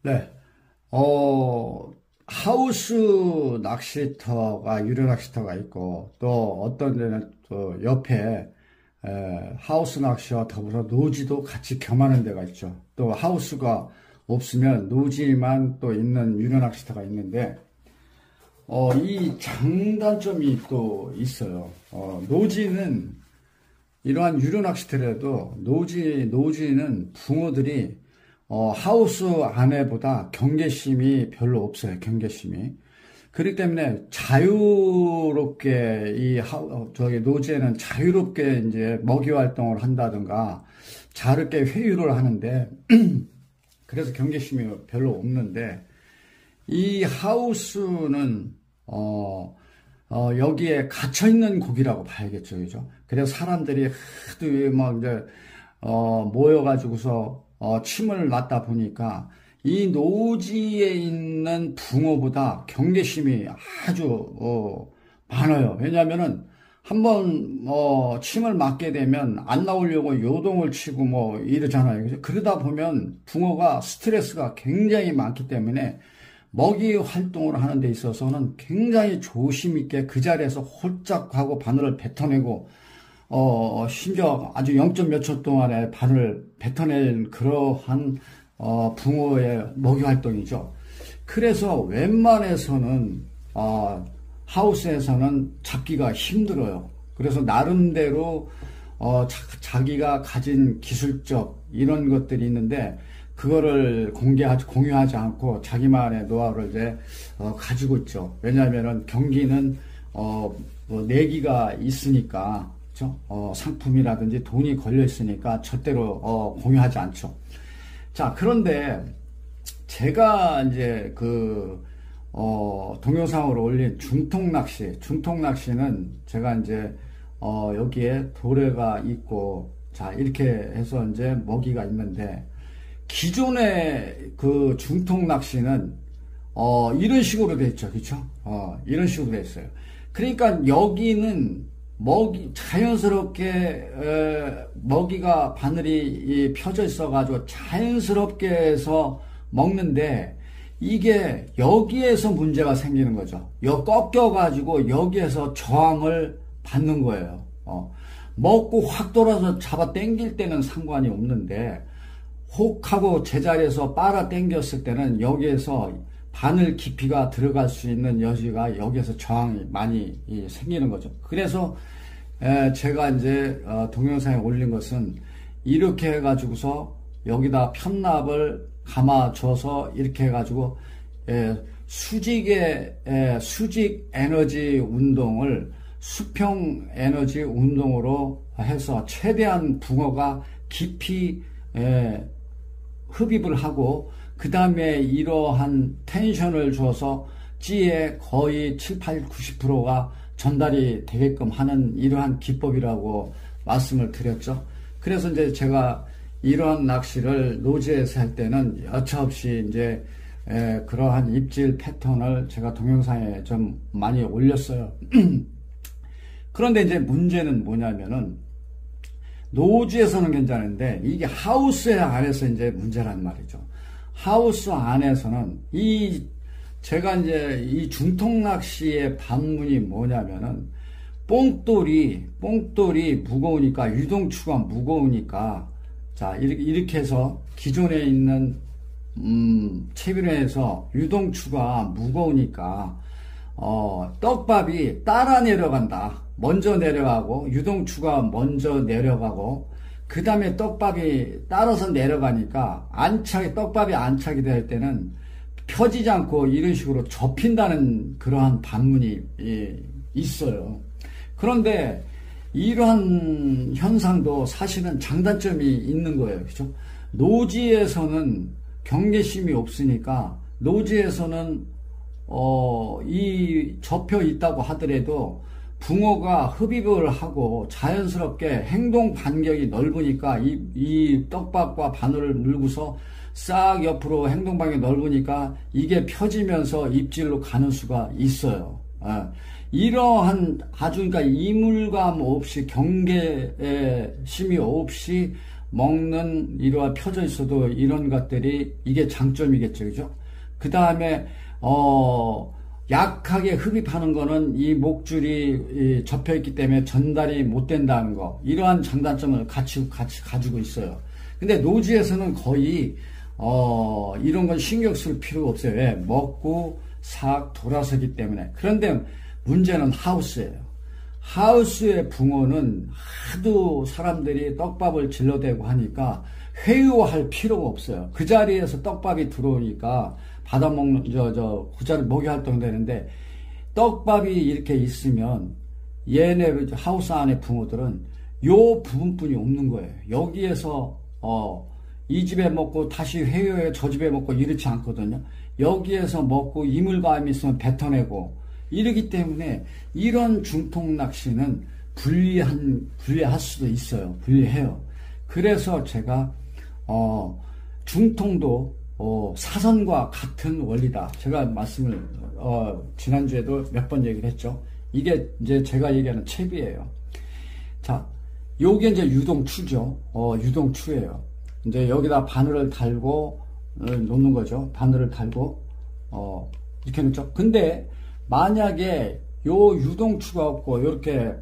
네. 하우스 낚시터가, 유료 낚시터가 있고, 또 어떤 데는 또 옆에, 하우스 낚시와 더불어 노지도 같이 겸하는 데가 있죠. 또 하우스가 없으면 노지만 또 있는 유료 낚시터가 있는데, 이 장단점이 또 있어요. 노지는 이러한 유료 낚시터라도 노지는 붕어들이 하우스 안에보다 경계심이 별로 없어요. 경계심이. 그렇기 때문에 자유롭게 저기 노지에는 자유롭게 이제 먹이 활동을 한다든가 자유롭게 회유를 하는데 그래서 경계심이 별로 없는데 이 하우스는 여기에 갇혀 있는 고기라고 봐야겠죠, 그죠? 그래서 사람들이 하도 막 이제 모여가지고서 침을 맞다 보니까 이 노지에 있는 붕어보다 경계심이 아주 많아요. 왜냐하면은 한번 침을 맞게 되면 안 나오려고 요동을 치고 뭐 이러잖아요. 그죠? 그러다 보면 붕어가 스트레스가 굉장히 많기 때문에 먹이 활동을 하는 데 있어서는 굉장히 조심 있게 그 자리에서 홀짝 하고 바늘을 뱉어내고 심지어 아주 0. 몇 초 동안에 바늘을 뱉어낼 그러한 붕어의 먹이 활동이죠. 그래서 웬만해서는 하우스에서는 잡기가 힘들어요. 그래서 나름대로 자기가 가진 기술적 이런 것들이 있는데 그거를 공유하지 않고 자기만의 노하우를 이제 가지고 있죠. 왜냐하면은 경기는 뭐 내기가 있으니까, 그렇죠? 상품이라든지 돈이 걸려 있으니까 절대로 공유하지 않죠. 자, 그런데 제가 이제 동영상으로 올린 중통낚시는 제가 이제 여기에 도래가 있고, 자, 이렇게 해서 이제 먹이가 있는데, 기존의 그 중통 낚시는 이런 식으로 돼 있죠, 그렇죠? 이런 식으로 돼 있어요. 그러니까 여기는 자연스럽게 먹이가 바늘이 펴져 있어가지고 자연스럽게 해서 먹는데 이게 여기에서 문제가 생기는 거죠. 꺾여가지고 여기에서 저항을 받는 거예요. 먹고 확 돌아서 잡아 당길 때는 상관이 없는데 혹하고 제자리에서 빨아 당겼을 때는 여기에서 바늘 깊이가 들어갈 수 있는 여지가 여기에서 저항이 많이 생기는 거죠. 그래서 제가 이제 동영상에 올린 것은 이렇게 해가지고서 여기다 편납을 감아줘서 이렇게 해가지고 수직 에너지 운동을 수평 에너지 운동으로 해서 최대한 붕어가 깊이 흡입을 하고 그 다음에 이러한 텐션을 줘서 찌에 거의 7, 8, 90%가 전달이 되게끔 하는 이러한 기법이라고 말씀을 드렸죠. 그래서 이제 제가 이러한 낚시를 노지에서 할 때는 여차없이 이제 그러한 입질 패턴을 제가 동영상에 좀 많이 올렸어요. 그런데 이제 문제는 뭐냐면은 노지에서는 괜찮은데 이게 하우스 안에서 이제 문제란 말이죠. 하우스 안에서는 제가 이제 이 중통 낚시의 반문이 뭐냐면은 뽕돌이 무거우니까 유동추가 무거우니까 자 이렇게 해서 기존에 있는 채비로에서 유동추가 무거우니까 떡밥이 따라 내려간다. 먼저 내려가고 유동추가 먼저 내려가고 그 다음에 떡밥이 따라서 내려가니까 떡밥이 안착이 될 때는 펴지지 않고 이런 식으로 접힌다는 그러한 반문이 있어요. 그런데 이러한 현상도 사실은 장단점이 있는 거예요. 그렇죠? 노지에서는 경계심이 없으니까 노지에서는 접혀 있다고 하더라도 붕어가 흡입을 하고 자연스럽게 행동 반경이 넓으니까 이 떡밥과 바늘을 물고서 싹 옆으로 행동 반경이 넓으니까 이게 펴지면서 입질로 가는 수가 있어요. 이러한 아주 그러니까 이물감 없이 경계심이 없이 먹는 이러한 펴져 있어도 이런 것들이 이게 장점이겠죠. 그죠? 그 다음에, 약하게 흡입하는 거는 이 목줄이 접혀 있기 때문에 전달이 못 된다는 거. 이러한 장단점을 같이 가지고 있어요. 근데 노지에서는 거의, 이런 건 신경 쓸 필요가 없어요. 왜? 먹고 싹 돌아서기 때문에. 그런데 문제는 하우스예요. 하우스의 붕어는 하도 사람들이 떡밥을 질러대고 하니까 회유할 필요가 없어요. 그 자리에서 떡밥이 들어오니까 받아먹는, 그 자리 먹이 활동되는데, 떡밥이 이렇게 있으면 얘네 하우스 안에 붕어들은 요 부분뿐이 없는 거예요. 여기에서, 이 집에 먹고 다시 회유해 저 집에 먹고 이렇지 않거든요. 여기에서 먹고 이물감이 있으면 뱉어내고 이러기 때문에 이런 중통 낚시는 불리할 수도 있어요. 불리해요. 그래서 제가, 중통도, 사선과 같은 원리다. 제가 말씀을, 지난주에도 몇 번 얘기를 했죠. 이게 이제 제가 얘기하는 채비예요. 자, 요게 이제 유동추죠. 유동추예요. 이제 여기다 바늘을 달고 놓는 거죠. 바늘을 달고 이렇게 놓죠. 근데 만약에 요 유동추가 없고 이렇게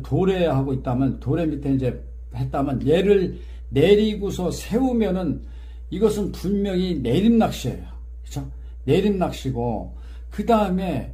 도래하고 있다면, 도래 밑에 이제 했다면 얘를 내리고서 세우면은 이것은 분명히 내림 낚시예요. 그렇죠? 내림 낚시고, 그 다음에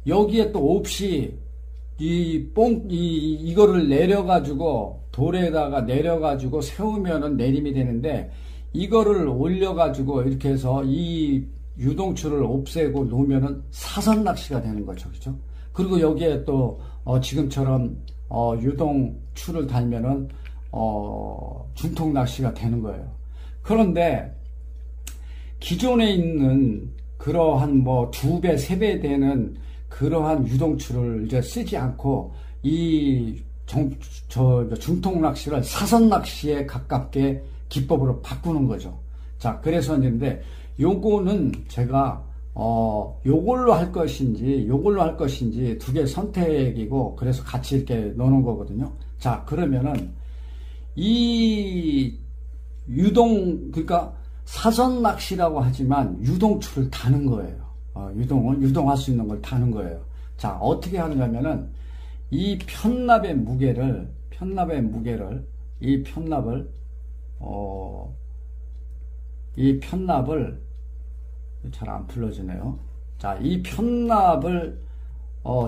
여기에 또 없이 이거를 내려가지고, 돌에다가 내려가지고 세우면은 내림이 되는데, 이거를 올려가지고 이렇게 해서 이 유동추를 없애고 놓으면은 사선 낚시가 되는 거죠. 그죠? 그리고 여기에 또, 지금처럼, 유동추를 달면은, 중통 낚시가 되는 거예요. 그런데, 기존에 있는 그러한 뭐 2배, 3배 되는 그러한 유동추를 이제 쓰지 않고, 이 중통 낚시를 사선 낚시에 가깝게 기법으로 바꾸는 거죠. 자, 그래서 있는데, 요거는 제가, 요걸로 할 것인지, 요걸로 할 것인지 2개 선택이고, 그래서 같이 이렇게 넣는 거거든요. 자, 그러면은, 이 그러니까 사선 낚시라고 하지만 유동추를 다는 거예요. 유동할 수 있는 걸 다는 거예요. 자, 어떻게 하느냐면은, 이 편납의 무게를, 이 편납을, 잘 안 풀러지네요. 자, 이 편납을,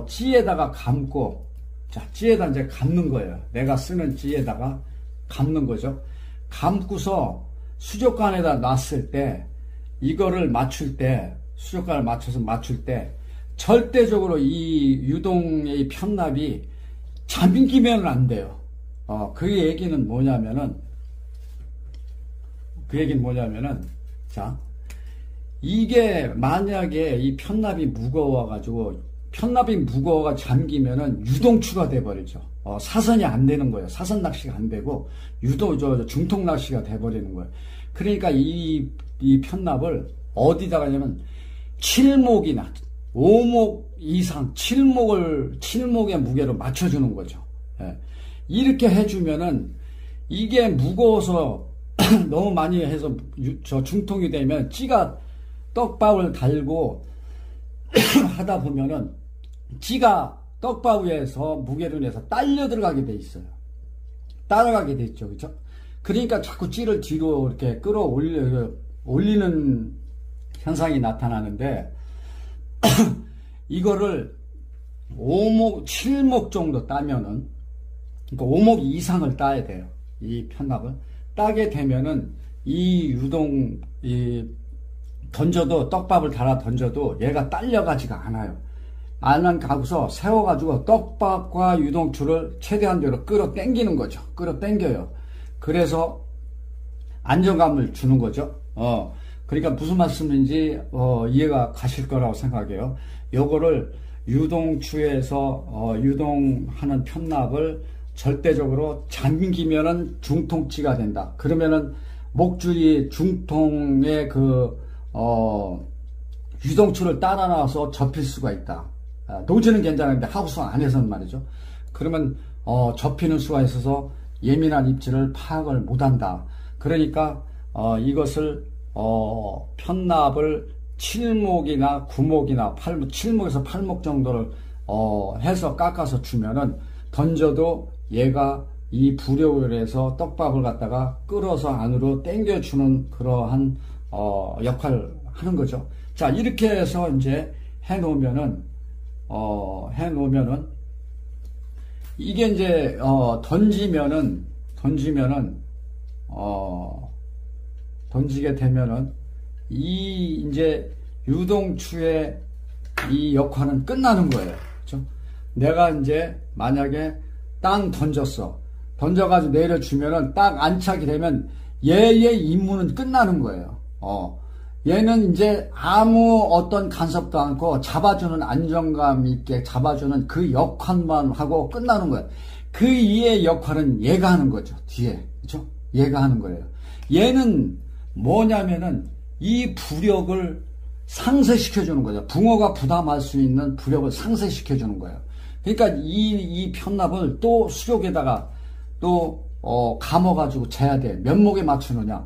찌에다가 감고, 자, 찌에다 이제 감는 거예요. 내가 쓰는 찌에다가 감는 거죠. 감고서 수족관에다 놨을 때, 이거를 맞출 때, 수족관을 맞출 때, 절대적으로 이 유동의 편납이 잠기면 안 돼요. 그 얘기는 뭐냐면은, 자, 이게 만약에 이 편납이 무거워가지고, 잠기면은 유동추가 돼버리죠. 사선이 안 되는 거예요. 사선 낚시가 안 되고, 중통 낚시가 돼버리는 거예요. 그러니까 이 편납을 어디다가 하냐면, 7목이나 5목 이상, 7목의 무게로 맞춰주는 거죠. 예. 이렇게 해주면은, 이게 무거워서 너무 많이 해서 중통이 되면 찌가 떡밥을 달고 하다 보면은 찌가 떡밥 위에서 무게를 내서 딸려 들어가게 돼 있어요. 따라가게 돼 있죠. 그죠? 그러니까 자꾸 찌를 뒤로 이렇게 올리는 현상이 나타나는데, 이거를 5목, 7목 정도 따면은, 그러니까 5목 이상을 따야 돼요. 이 편납을. 따게 되면은, 던져도, 떡밥을 달아 던져도 얘가 딸려가지가 않아요. 안 가고서 세워가지고 떡밥과 유동추를 최대한대로 끌어당기는 거죠. 끌어당겨요. 그래서 안정감을 주는 거죠. 그러니까 무슨 말씀인지, 이해가 가실 거라고 생각해요. 요거를 유동추에서, 유동하는 편납을 절대적으로 잠기면은 중통찌가 된다. 그러면은 목줄이 중통의 유동추를 따라 나와서 접힐 수가 있다. 노지는 괜찮은데 하우스 안에서는 말이죠. 그러면 접히는 수가 있어서 예민한 입질을 파악을 못한다. 그러니까 이것을 편납을 7목이나 9목이나 8목, 7목에서 8목 정도를 해서 깎아서 주면은 던져도 얘가 이 부력을 해서 떡밥을 갖다가 끌어서 안으로 당겨주는 그러한 역할을 하는 거죠. 자, 이렇게 해서 이제 해놓으면은 이게 이제 던지게 되면은 이 이제 유동추의 이 역할은 끝나는 거예요. 그렇죠? 내가 이제 만약에 땅 던져가지고 내려주면은 딱 안착이 되면 얘의 임무는 끝나는 거예요. 얘는 이제 아무 어떤 간섭도 않고 잡아주는 안정감 있게 잡아주는 그 역할만 하고 끝나는 거예요. 그 이의 역할은 얘가 하는 거죠. 뒤에. 그렇죠? 얘가 하는 거예요. 얘는 뭐냐면은 이 부력을 상쇄시켜주는 거죠. 붕어가 부담할 수 있는 부력을 상쇄시켜주는 거예요. 그러니까 이 편납을 또 수족에다가 또 감아가지고 재야 돼. 몇 목에 맞추느냐.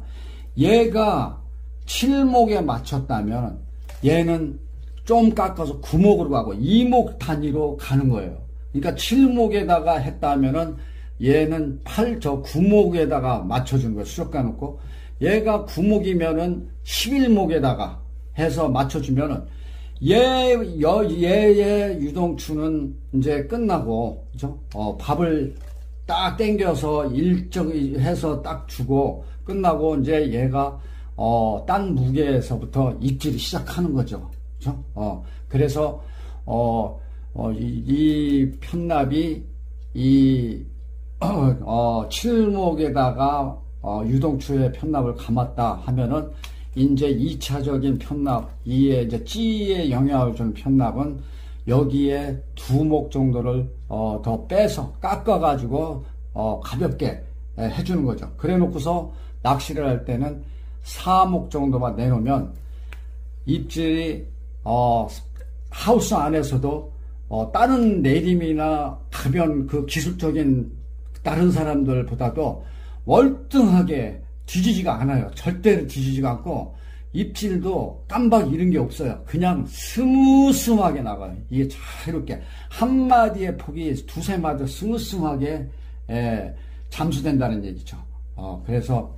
얘가 7목에 맞췄다면 얘는 좀 깎아서 9목으로 가고 2목 단위로 가는 거예요. 그러니까 7목에다가 했다면은 얘는 9목에다가 맞춰준 거예요. 수족 가놓고 얘가 9목이면은 11목에다가 해서 맞춰주면은 얘의 유동추는 이제 끝나고, 그죠? 밥을 딱 땡겨서 일정히 해서 딱 주고 끝나고 이제 얘가 딴 무게에서부터 입질이 시작하는 거죠. 그죠? 그래서 이 편납이 이 7목에다가 유동추의 편납을 감았다 하면은 이제 2차적인 편납, 이에 이제 찌에 영향을 주는 편납은 여기에 2목 정도를 더 빼서 깎아가지고 가볍게 해주는 거죠. 그래 놓고서 낚시를 할 때는 4목 정도만 내놓으면 입질이 하우스 안에서도 다른 내림이나 가변 그 기술적인 다른 사람들보다도 월등하게 뒤지지가 않아요. 절대로 뒤지지가 않고 입질도 깜박 이런 게 없어요. 그냥 스무스하게 나가요. 이게 자유롭게 한 마디의 폭이 두세 마디 스무스하게 잠수된다는 얘기죠. 그래서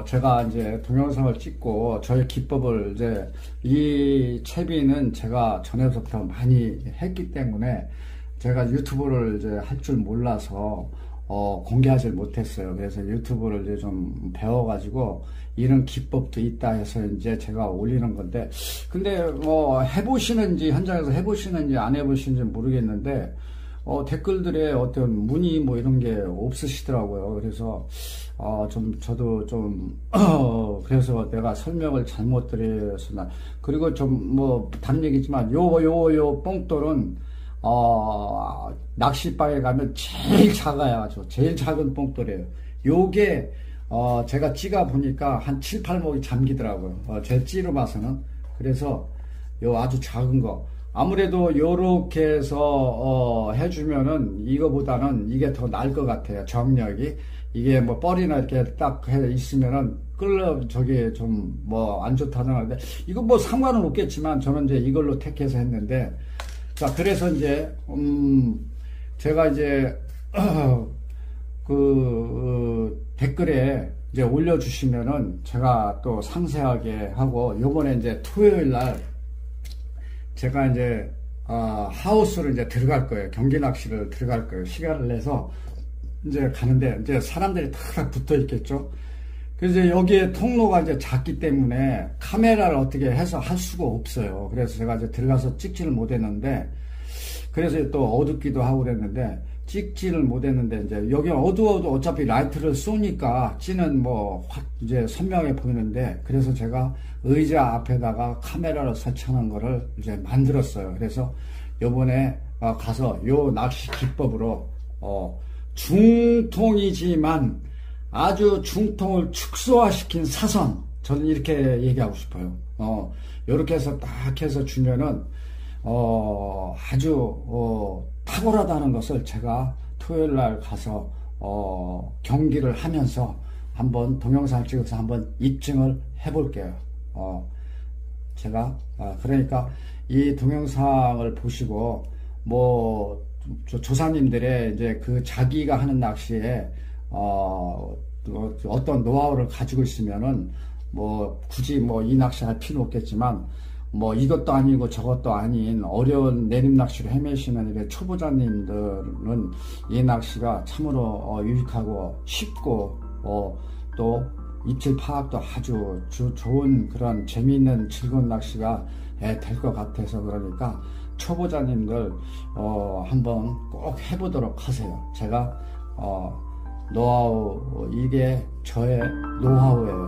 제가 이제 동영상을 찍고 저의 기법을 이제 이 채비는 제가 전에부터 많이 했기 때문에 제가 유튜브를 이제 할 줄 몰라서 공개하지 못했어요. 그래서 유튜브를 이제 좀 배워가지고 이런 기법도 있다 해서 이제 제가 올리는 건데, 근데 뭐 해보시는지 현장에서 해보시는지 안 해보시는지 모르겠는데 댓글들에 어떤 문의 뭐 이런 게 없으시더라고요. 그래서 저도 좀 그래서 내가 설명을 잘못 드렸으나, 그리고 좀 뭐 다른 얘기지만 요 뽕돌은 낚시바에 가면 제일 작아요. 제일 작은 뽕돌이에요. 요게 제가 찌가 보니까 한 7, 8목이 잠기더라고요. 제 찌로 봐서는. 그래서 요 아주 작은 거 아무래도 요렇게 해서 해주면은 이거보다는 이게 더 나을 것 같아요. 정력이. 이게 뭐 뻘이나 이렇게 딱 해 있으면은 저기 좀 뭐 안 좋다는 하는데, 이거 뭐 상관은 없겠지만 저는 이제 이걸로 택해서 했는데, 자, 그래서 이제 제가 이제 댓글에 이제 올려주시면은 제가 또 상세하게 하고, 요번에 이제 토요일 날 제가 이제 하우스를 이제 들어갈 거예요. 경기 낚시를 들어갈 거예요. 시간을 내서 이제 가는데 이제 사람들이 탁 붙어 있겠죠. 그래서 여기에 통로가 이제 작기 때문에 카메라를 어떻게 해서 할 수가 없어요. 그래서 제가 이제 들어가서 찍지를 못했는데, 그래서 또 어둡기도 하고 그랬는데 찍지를 못했는데, 이제 여기 어두워도 어차피 라이트를 쏘니까 찌는 뭐 확 이제 선명해 보이는데, 그래서 제가 의자 앞에다가 카메라를 설치하는 거를 이제 만들었어요. 그래서 요번에 가서 요 낚시 기법으로 중통이지만 아주 중통을 축소화시킨 사선, 저는 이렇게 얘기하고 싶어요. 요렇게 해서 딱 해서 주면은 아주 탁월하다는 것을 제가 토요일 날 가서 경기를 하면서 한번 동영상을 찍어서 한번 입증을 해볼게요. 제가 그러니까 이 동영상을 보시고 뭐 조사님들의 이제 그 자기가 하는 낚시에 어떤 노하우를 가지고 있으면은 뭐 굳이 뭐 이 낚시할 필요 없겠지만 뭐 이것도 아니고 저것도 아닌 어려운 내림 낚시로 헤매시는 초보자님들은 이 낚시가 참으로 유익하고 쉽고 또 입질 파악도 아주 좋은 그런 재미있는 즐거운 낚시가 될 것 같아서 그러니까 초보자님들 한번 꼭 해보도록 하세요. 제가 노하우 이게 저의 노하우예요.